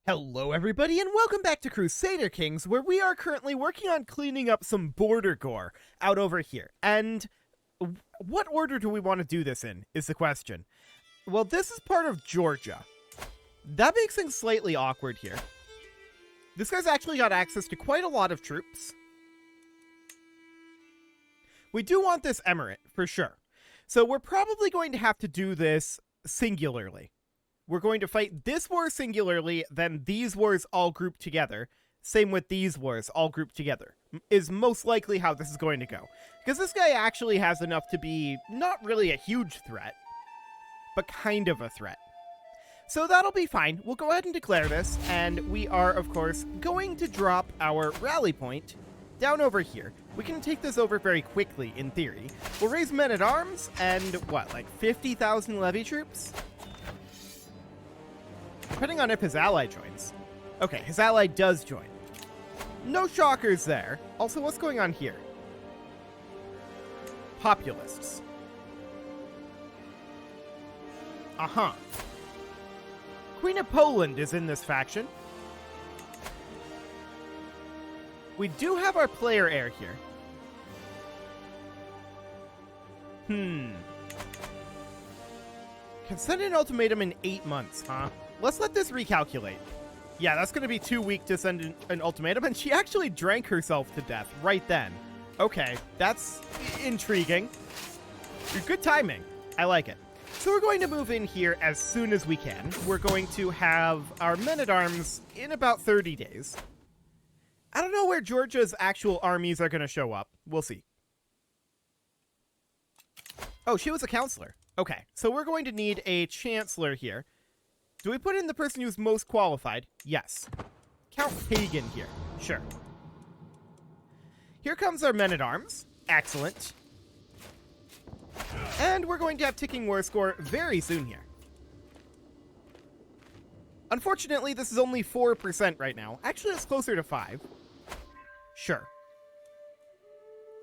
Hello everybody and welcome back to Crusader Kings, where we are currently working on cleaning up some border gore out over here. And what order do we want to do this in, is the question. Well, this is part of Georgia. That makes things slightly awkward here. This guy's actually got access to quite a lot of troops. We do want this emirate, for sure. So we're probably going to have to do this singularly. We're going to fight this war singularly, then these wars all grouped together. Same with these wars all grouped together. Is most likely how this is going to go. Because this guy actually has enough to be not really a huge threat, but kind of a threat. So that'll be fine. We'll go ahead and declare this, and we are, of course, going to drop our rally point down over here. We can take this over very quickly, in theory. We'll raise men-at-arms, and what, like 50,000 levy troops? Depending on if his ally joins. Okay, his ally does join. No shockers there. Also, what's going on here? Populists. Uh-huh. Queen of Poland is in this faction. We do have our player heir here. Can send an ultimatum in 8 months, huh? Let's let this recalculate. Yeah, that's going to be too weak to send an ultimatum, and she actually drank herself to death right then. Okay, that's intriguing. Good timing. I like it. So we're going to move in here as soon as we can. We're going to have our men-at-arms in about 30 days. I don't know where Georgia's actual armies are going to show up. We'll see. Oh, she was a counselor. Okay, so we're going to need a chancellor here. Do we put in the person who's most qualified? Yes. Count Hagen here. Sure. Here comes our men-at-arms. Excellent. And we're going to have ticking war score very soon here. Unfortunately, this is only 4% right now. Actually, it's closer to 5. Sure.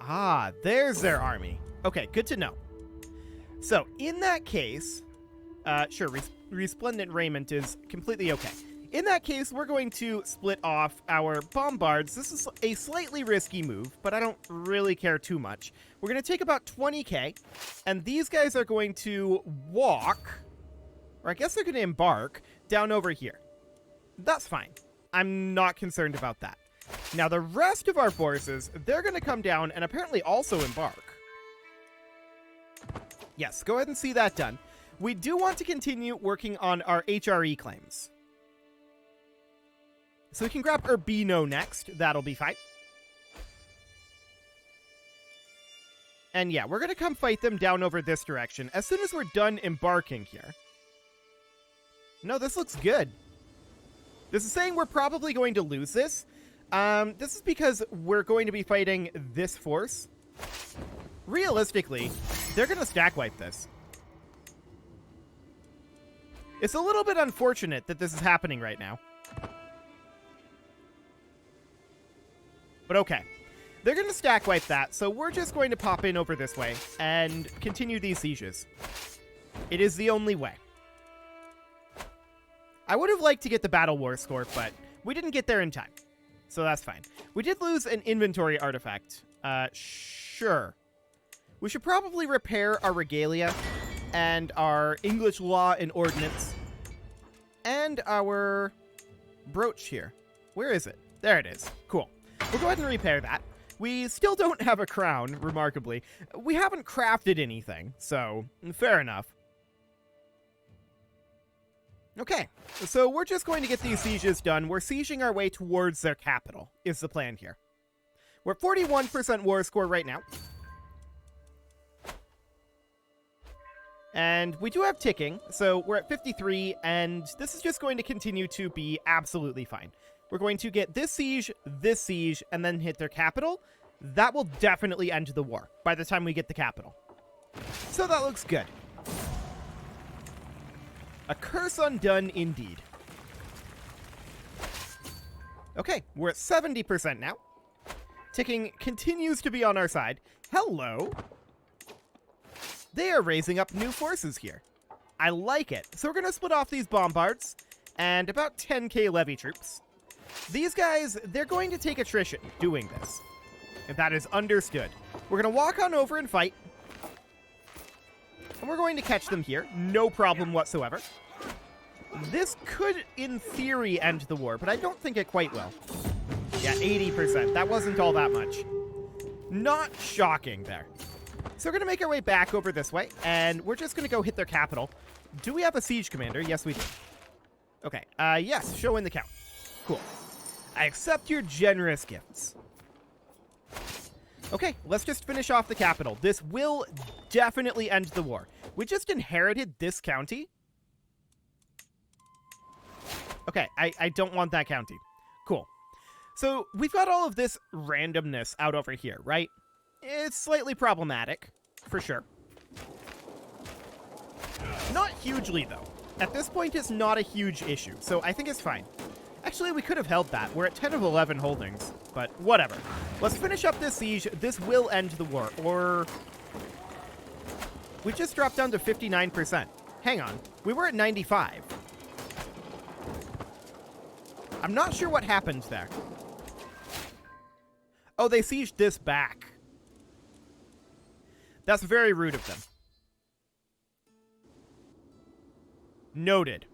Ah, there's their army. Okay, good to know. So, in that case... sure, Resplendent Raiment is completely okay. In that case, we're going to split off our bombards. This is a slightly risky move, but I don't really care too much. We're going to take about 20k, and these guys are going to walk, or I guess they're going to embark, down over here. That's fine. I'm not concerned about that. Now, the rest of our forces, they're going to come down and apparently also embark. Yes, go ahead and see that done. We do want to continue working on our HRE claims. So we can grab Urbino next. That'll be fine. And yeah, we're going to come fight them down over this direction as soon as we're done embarking here. No, this looks good. This is saying we're probably going to lose this. This is because we're going to be fighting this force. Realistically, they're going to stack wipe this. It's a little bit unfortunate that this is happening right now. But okay. They're going to stack wipe that, so we're just going to pop in over this way and continue these sieges. It is the only way. I would have liked to get the Battle War score, but we didn't get there in time. So that's fine. We did lose an inventory artifact. Sure. We should probably repair our regalia and our English law and ordinance, and our brooch here. Where is it? There it is. Cool. We'll go ahead and repair that. We still don't have a crown, remarkably. We haven't crafted anything, so fair enough. Okay, so we're just going to get these sieges done. We're sieging our way towards their capital, is the plan here. We're at 41% war score right now. And we do have ticking, so we're at 53, and this is just going to continue to be absolutely fine. We're going to get this siege, and then hit their capital. That will definitely end the war by the time we get the capital. So that looks good. A curse undone indeed. Okay, we're at 70% now. Ticking continues to be on our side. Hello. They are raising up new forces here. I like it. So we're going to split off these bombards and about 10k levy troops. These guys, they're going to take attrition doing this. If that is understood. We're going to walk on over and fight. And we're going to catch them here. No problem whatsoever. This could, in theory, end the war, but I don't think it quite will. Yeah, 80%. That wasn't all that much. Not shocking there. So we're going to make our way back over this way, and we're just going to go hit their capital. Do we have a siege commander? Yes, we do. Okay, yes, show in the count. Cool. I accept your generous gifts. Okay, let's just finish off the capital. This will definitely end the war. We just inherited this county. Okay, I don't want that county. Cool. So we've got all of this randomness out over here, right? It's slightly problematic, for sure. Not hugely, though. At this point, it's not a huge issue, so I think it's fine. Actually, we could have held that. We're at 10 of 11 holdings, but whatever. Let's finish up this siege. This will end the war, or... We just dropped down to 59%. Hang on. We were at 95. I'm not sure what happened there. Oh, they sieged this back. That's very rude of them. Noted.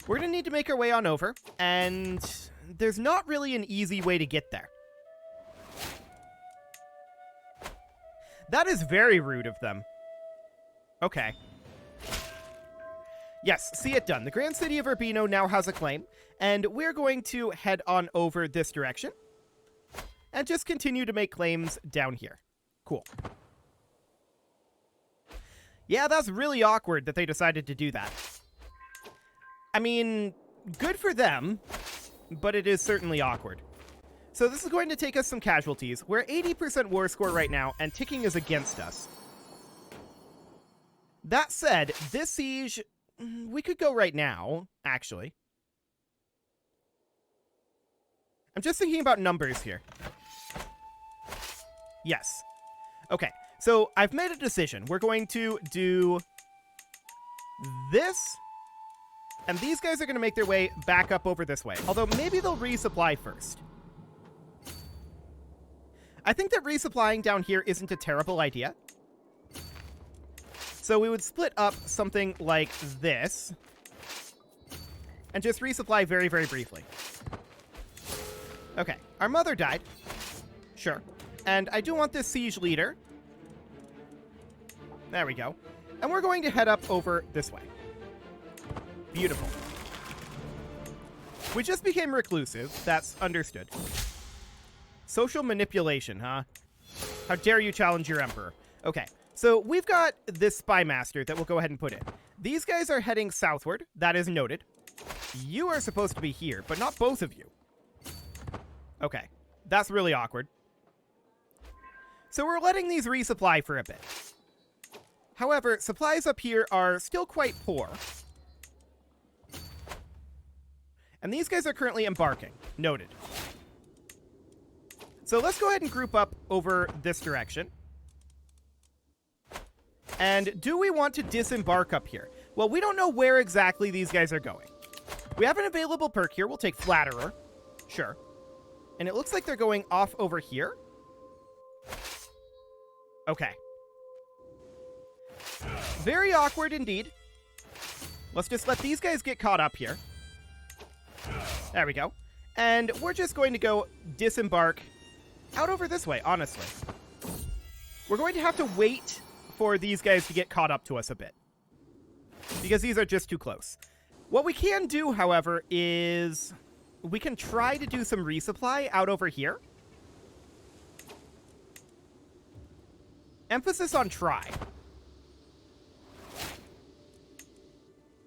We're going to need to make our way on over, and there's not really an easy way to get there. That is very rude of them. Okay. Yes, see it done. The Grand City of Urbino now has a claim, and we're going to head on over this direction and just continue to make claims down here. Cool. Yeah, that's really awkward that they decided to do that. I mean, good for them, but it is certainly awkward. So this is going to take us some casualties. We're at 80% war score right now, and ticking is against us. That said, this siege, we could go right now, actually. I'm just thinking about numbers here. Yes. Okay, so I've made a decision. We're going to do this, and these guys are going to make their way back up over this way. Although maybe they'll resupply first. I think that resupplying down here isn't a terrible idea. So we would split up something like this and just resupply very, very briefly. Okay, our mother died. Sure. And I do want this siege leader. There we go. And we're going to head up over this way. Beautiful. We just became reclusive. That's understood. Social manipulation, huh? How dare you challenge your emperor? Okay, so we've got this spy master that we'll go ahead and put in. These guys are heading southward. That is noted. You are supposed to be here, but not both of you. Okay, that's really awkward. So we're letting these resupply for a bit. However, supplies up here are still quite poor. And these guys are currently embarking. Noted. So let's go ahead and group up over this direction. And do we want to disembark up here? Well, we don't know where exactly these guys are going. We have an available perk here. We'll take Flatterer. Sure. And it looks like they're going off over here. Okay. Very awkward indeed. Let's just let these guys get caught up here. There we go. And we're just going to go disembark out over this way, honestly. We're going to have to wait for these guys to get caught up to us a bit, because these are just too close. What we can do, however, is we can try to do some resupply out over here. Emphasis on try.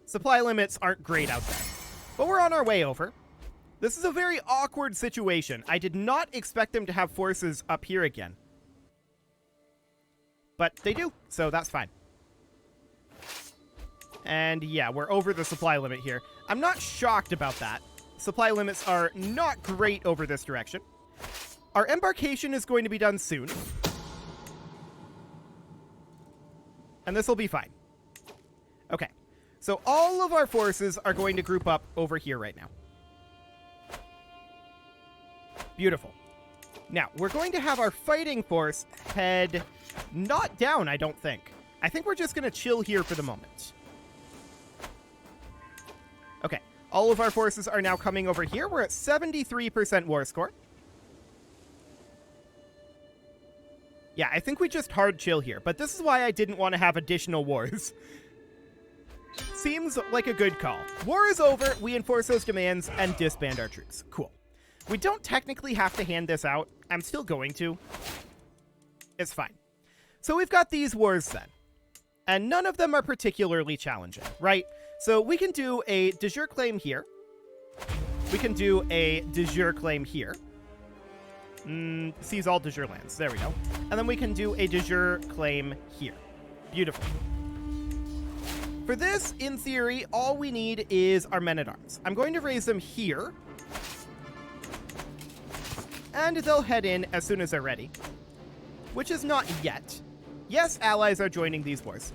Supply limits aren't great out there, but we're on our way over. This is a very awkward situation. I did not expect them to have forces up here again. But they do, so that's fine. And yeah, we're over the supply limit here. I'm not shocked about that. Supply limits are not great over this direction. Our embarkation is going to be done soon. And this will be fine. Okay. So all of our forces are going to group up over here right now. Beautiful. Now, we're going to have our fighting force head not down, I don't think. I think we're just going to chill here for the moment. Okay, all of our forces are now coming over here. We're at 73% war score. Yeah, I think we just hard chill here, but this is why I didn't want to have additional wars. Seems like a good call. War is over, we enforce those demands, and disband our troops. Cool. We don't technically have to hand this out. I'm still going to. It's fine. So we've got these wars then. And none of them are particularly challenging, right? So we can do a de jure claim here. We can do a de jure claim here. Seize all de jure lands. There we go. And then we can do a de jure claim here. Beautiful. For this, in theory, all we need is our men-at-arms. I'm going to raise them here. And they'll head in as soon as they're ready. Which is not yet. Yes, allies are joining these wars.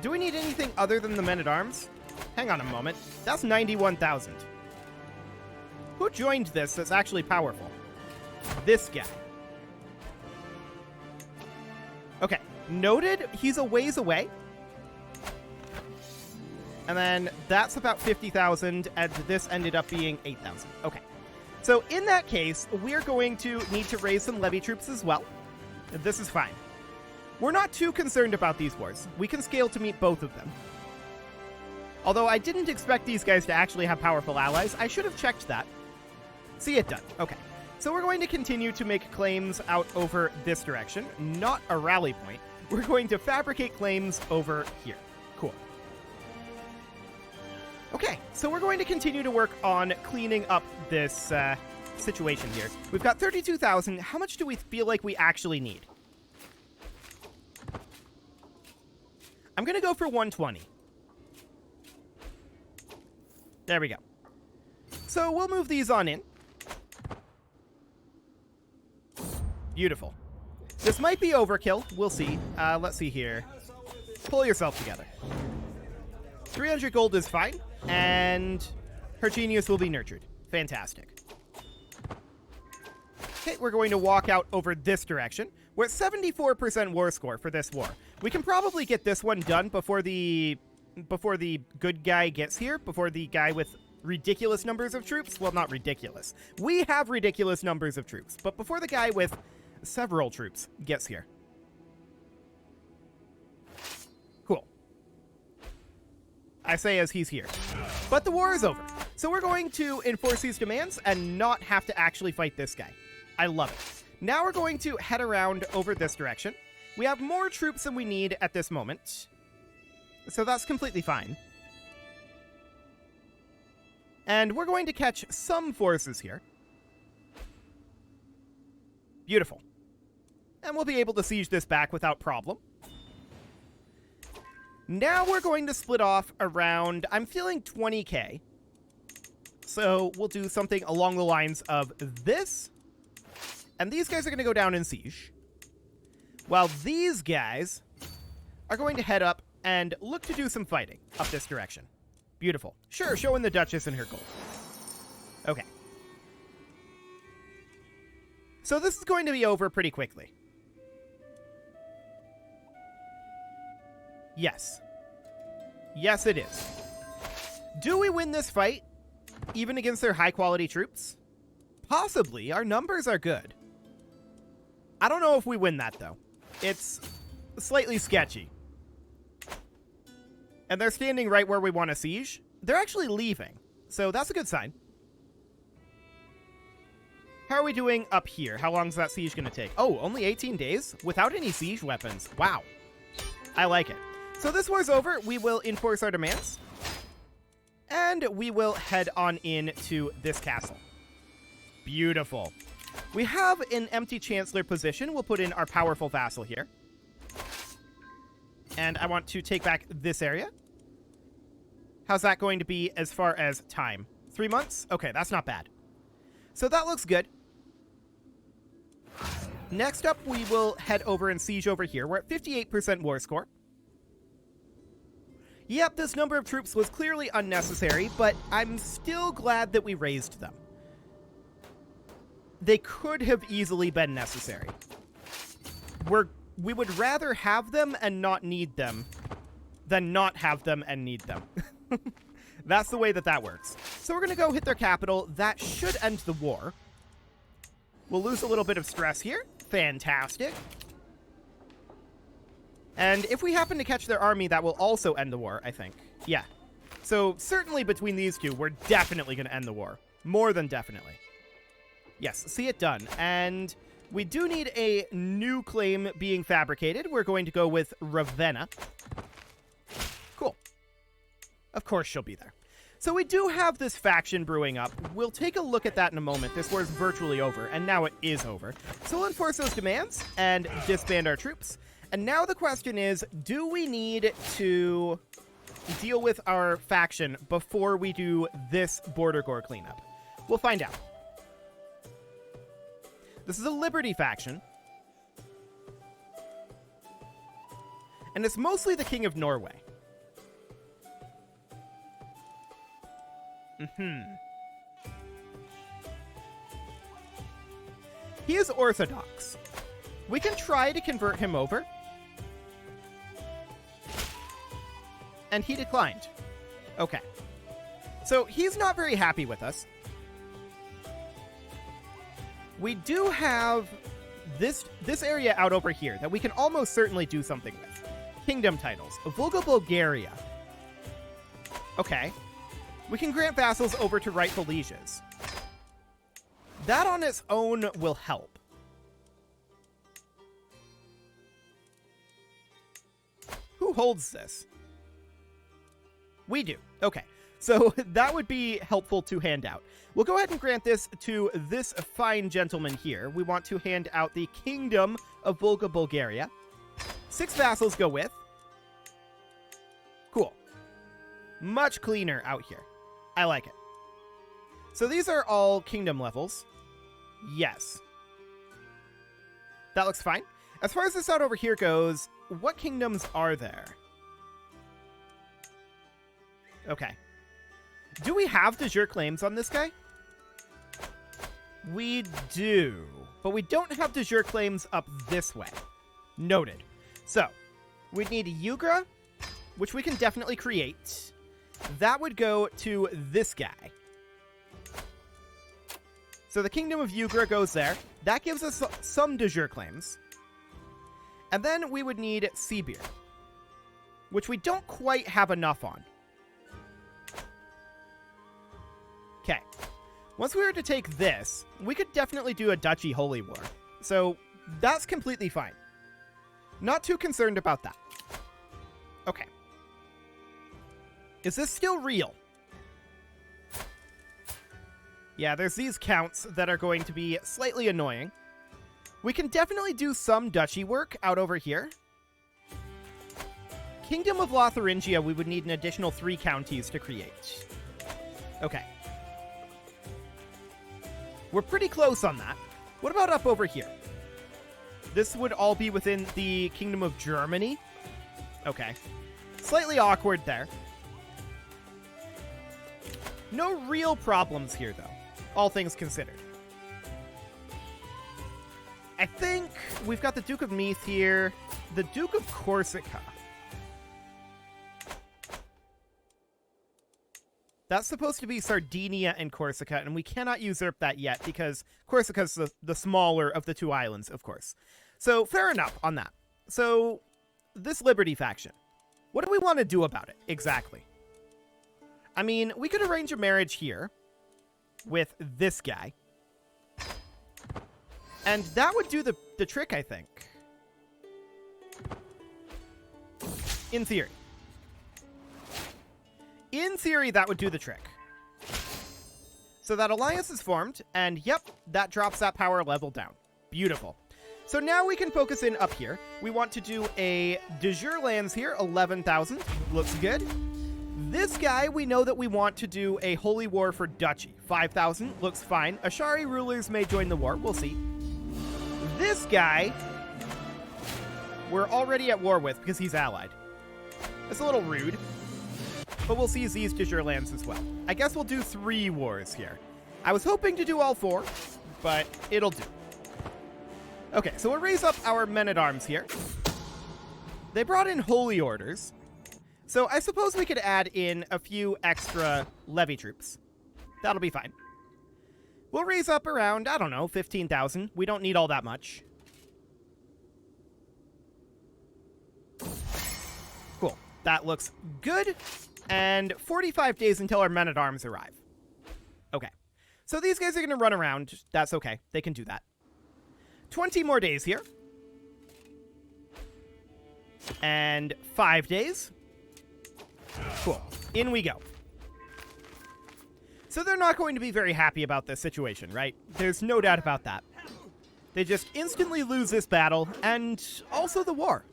Do we need anything other than the men-at-arms? Hang on a moment. That's 91,000. Who joined this that's actually powerful? This guy. Okay. Noted. He's a ways away. And then that's about 50,000, and this ended up being 8,000. Okay. So in that case, we're going to need to raise some levy troops as well. This is fine. We're not too concerned about these wars. We can scale to meet both of them. Although I didn't expect these guys to actually have powerful allies. I should have checked that. See it done. Okay. So we're going to continue to make claims out over this direction. Not a rally point. We're going to fabricate claims over here. Cool. Okay, so we're going to continue to work on cleaning up this situation here. We've got 32,000. How much do we feel like we actually need? I'm going to go for 120. There we go. So we'll move these on in. Beautiful. This might be overkill. We'll see. Let's see here. Pull yourself together. 300 gold is fine. And her genius will be nurtured. Fantastic. Okay, we're going to walk out over this direction. We're at 74% war score for this war. We can probably get this one done before the good guy gets here, before the guy with ridiculous numbers of troops. Well, not ridiculous. We have ridiculous numbers of troops, but before the guy with several troops gets here. Cool. I say as he's here. But the war is over. So we're going to enforce these demands and not have to actually fight this guy. I love it. Now we're going to head around over this direction. We have more troops than we need at this moment. So that's completely fine. And we're going to catch some forces here. Beautiful. And we'll be able to siege this back without problem. Now we're going to split off around, I'm feeling 20k. So we'll do something along the lines of this. And these guys are going to go down in siege. While these guys are going to head up and look to do some fighting up this direction. Beautiful. Sure, showing the Duchess and her gold. Okay. So this is going to be over pretty quickly. Yes. Yes, it is. Do we win this fight, even against their high-quality troops? Possibly. Our numbers are good. I don't know if we win that, though. It's slightly sketchy. And they're standing right where we want to siege. They're actually leaving, so that's a good sign. How are we doing up here? How long is that siege going to take? Oh, only 18 days? Without any siege weapons. Wow. I like it. So this war's over. We will enforce our demands. And we will head on in to this castle. Beautiful. We have an empty chancellor position. We'll put in our powerful vassal here. And I want to take back this area. How's that going to be as far as time? 3 months? Okay, that's not bad. So that looks good. Next up, we will head over and siege over here. We're at 58% war score. Yep, this number of troops was clearly unnecessary, but I'm still glad that we raised them. They could have easily been necessary. We would rather have them and not need them than not have them and need them. That's the way that works. So we're going to go hit their capital. That should end the war. We'll lose a little bit of stress here. Fantastic. And if we happen to catch their army, that will also end the war, I think. Yeah. So certainly between these two, we're definitely going to end the war. More than definitely. Yes, see it done. And we do need a new claim being fabricated. We're going to go with Ravenna. Cool. Of course she'll be there. So we do have this faction brewing up. We'll take a look at that in a moment. This war is virtually over, and now it is over. So we'll enforce those demands and disband our troops. And now the question is, do we need to deal with our faction before we do this border gore cleanup? We'll find out. This is a Liberty faction. And it's mostly the King of Norway. He is Orthodox. We can try to convert him over. And he declined. Okay. So he's not very happy with us. We do have this area out over here that we can almost certainly do something with. Kingdom titles. Volga Bulgaria. Okay. We can grant vassals over to rightful lieges. That on its own will help. Who holds this? We do. Okay. So that would be helpful to hand out. We'll go ahead and grant this to this fine gentleman here. We want to hand out the Kingdom of Volga Bulgaria. 6 vassals go with. Cool. Much cleaner out here. I like it. So these are all kingdom levels. Yes. That looks fine. As far as this out over here goes, what kingdoms are there? Okay. Do we have de jure claims on this guy? We do. But we don't have de jure claims up this way. Noted. So, we'd need Yugra, which we can definitely create. That would go to this guy. So the Kingdom of Yugra goes there. That gives us some de jure claims. And then we would need Sibir, which we don't quite have enough on. Okay. Once we were to take this, we could definitely do a Duchy Holy War. So that's completely fine. Not too concerned about that. Okay. Is this still real? Yeah, there's these counts that are going to be slightly annoying. We can definitely do some duchy work out over here. Kingdom of Lotharingia, we would need an additional 3 counties to create. Okay. We're pretty close on that. What about up over here? This would all be within the Kingdom of Germany. Okay. Slightly awkward there. No real problems here, though, all things considered. I think we've got the Duke of Meath here, the Duke of Corsica. That's supposed to be Sardinia and Corsica, and we cannot usurp that yet because Corsica's the smaller of the 2 islands, of course. So, fair enough on that. So, this Liberty faction. What do we want to do about it, exactly? I mean, we could arrange a marriage here with this guy. And that would do the trick, I think. In theory. In theory, that would do the trick. So that alliance is formed, and yep, that drops that power level down. Beautiful. So now we can focus in up here. We want to do a de jure lands here, 11,000. Looks good. This guy, we know that we want to do a holy war for duchy. 5,000, looks fine. Ashari rulers may join the war, we'll see. This guy, we're already at war with because he's allied. That's a little rude. but we'll seize these de jure lands as well. I guess we'll do 3 wars here. I was hoping to do all 4, but it'll do. Okay, so we'll raise up our men-at-arms here. They brought in holy orders, so I suppose we could add in a few extra levy troops. That'll be fine. We'll raise up around, I don't know, 15,000. We don't need all that much. Cool. That looks good. And 45 days until our men-at-arms arrive. Okay. So these guys are going to run around. That's okay. They can do that. 20 more days here. And 5 days. Cool. In we go. So they're not going to be very happy about this situation, right? There's no doubt about that. They just instantly lose this battle, and also the war.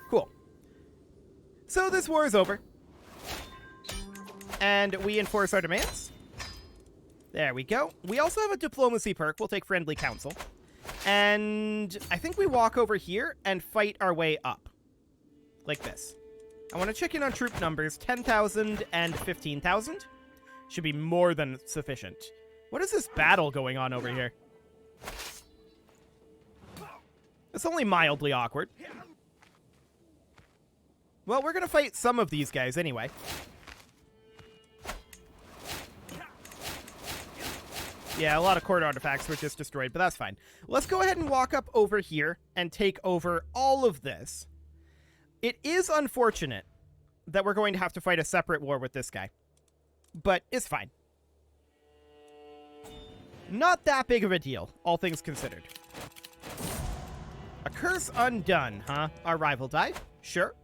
Cool. So this war is over. And we enforce our demands. There we go. We also have a diplomacy perk. We'll take friendly counsel. And I think we walk over here and fight our way up. Like this. I want to check in on troop numbers. 10,000 and 15,000. Should be more than sufficient. What is this battle going on over here? It's only mildly awkward. Well, we're going to fight some of these guys anyway. Yeah, a lot of court artifacts were just destroyed, but that's fine. Let's go ahead and walk up over here and take over all of this. It is unfortunate that we're going to have to fight a separate war with this guy, but it's fine. Not that big of a deal, all things considered. A curse undone, huh? Our rival died? Sure.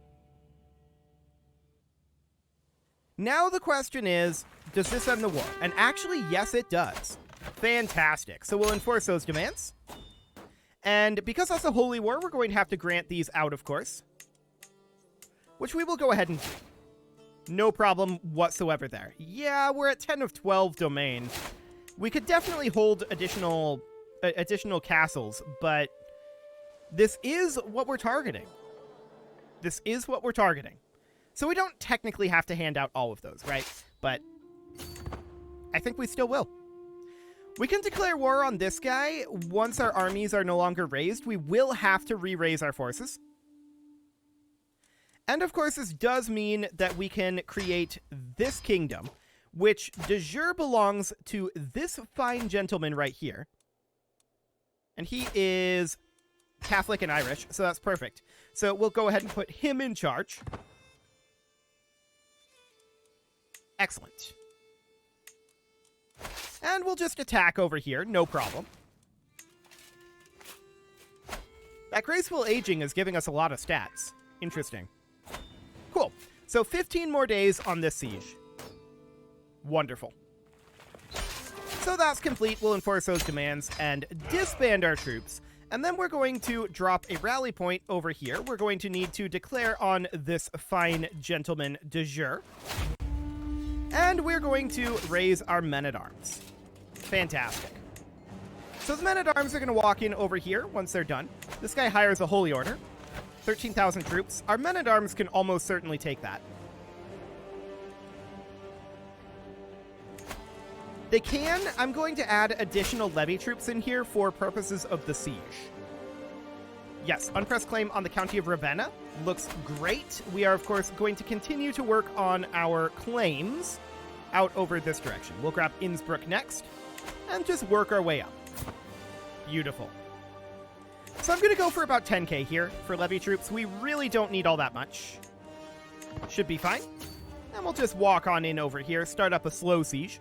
Now the question is, does this end the war? And actually, yes, it does. Fantastic. So we'll enforce those demands. And because that's a holy war, we're going to have to grant these out, of course. Which we will go ahead and do. No problem whatsoever there. Yeah, we're at 10 of 12 domain. We could definitely hold additional castles, but this is what we're targeting. This is what we're targeting. So we don't technically have to hand out all of those, right? But I think we still will. We can declare war on this guy once our armies are no longer raised. We will have to re-raise our forces. And of course, this does mean that we can create this kingdom, which de jure belongs to this fine gentleman right here. And he is Catholic and Irish, so that's perfect. So we'll go ahead and put him in charge. Excellent. And we'll just attack over here, no problem. That graceful aging is giving us a lot of stats. Interesting. Cool. So 15 more days on this siege. Wonderful. So that's complete. We'll enforce those demands and disband our troops. And then we're going to drop a rally point over here. We're going to need to declare on this fine gentleman de jure. And we're going to raise our men-at-arms. Fantastic. So the men-at-arms are going to walk in over here once they're done. This guy hires a holy order. 13,000 troops. Our men-at-arms can almost certainly take that. They can. I'm going to add additional levy troops in here for purposes of the siege. Yes, unpressed claim on the county of Ravenna. Looks great. We are, of course, going to continue to work on our claims out over this direction. We'll grab Innsbruck next and just work our way up. Beautiful. So I'm going to go for about 10k here for levy troops. We really don't need all that much. Should be fine. And we'll just walk on in over here, start up a slow siege.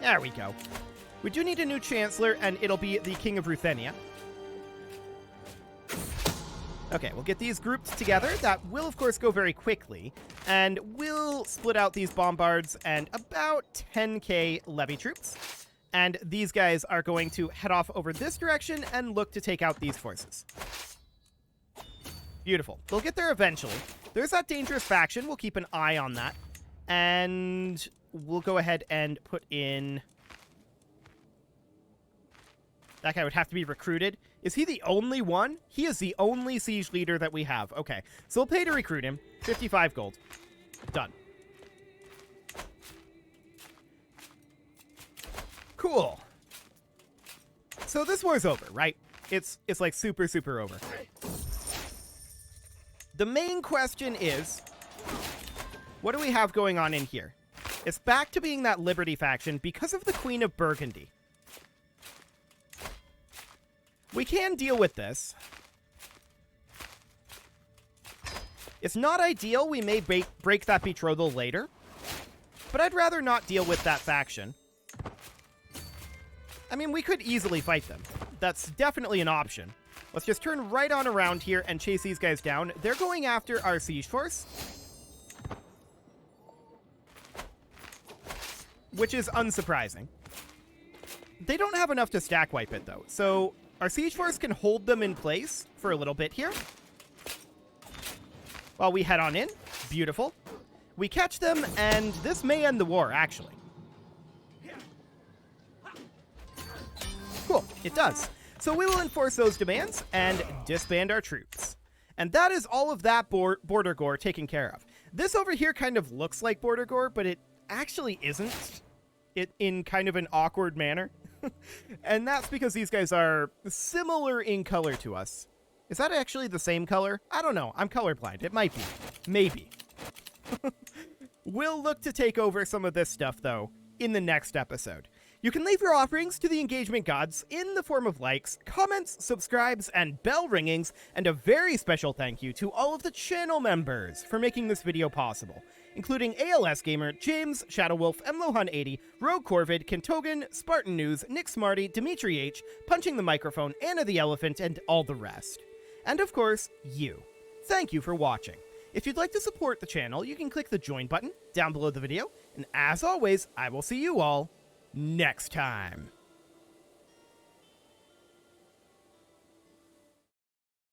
There we go. We do need a new chancellor, and it'll be the King of Ruthenia. Okay, we'll get these grouped together. That will, of course, go very quickly. And we'll split out these bombards and about 10k levy troops. And these guys are going to head off over this direction and look to take out these forces. Beautiful. They'll get there eventually. There's that dangerous faction. We'll keep an eye on that. And we'll go ahead and put in... That guy would have to be recruited. Is he the only one? He is the only siege leader that we have. Okay, so we'll pay to recruit him. 55 gold. Done. Cool. So this war's over, right? It's like super, super over. The main question is, what do we have going on in here? It's back to being that Liberty faction because of the Queen of Burgundy. We can deal with this. It's not ideal. We may break that betrothal later. But I'd rather not deal with that faction. I mean, we could easily fight them. That's definitely an option. Let's just turn right on around here and chase these guys down. They're going after our siege force, which is unsurprising. They don't have enough to stack wipe it, though. So our siege force can hold them in place for a little bit here while we head on in. Beautiful. We catch them, and this may end the war, actually. Cool, it does. So we will enforce those demands and disband our troops. And that is all of that border gore taken care of. This over here kind of looks like border gore, but it actually isn't. It in kind of an awkward manner. And that's because these guys are similar in color to us. Is that actually the same color? I don't know. I'm colorblind. It might be. Maybe. We'll look to take over some of this stuff, though, in the next episode. You can leave your offerings to the engagement gods in the form of likes, comments, subscribes, and bell ringings, and a very special thank you to all of the channel members for making this video possible, including ALS Gamer, James, Shadowwolf, Mlohan80, Rogue Corvid, Kentogan, Spartan News, Nick Smarty, Dimitri H, Punching the Microphone, Anna the Elephant, and all the rest. And of course, you. Thank you for watching. If you'd like to support the channel, you can click the join button down below the video, and as always, I will see you all next time.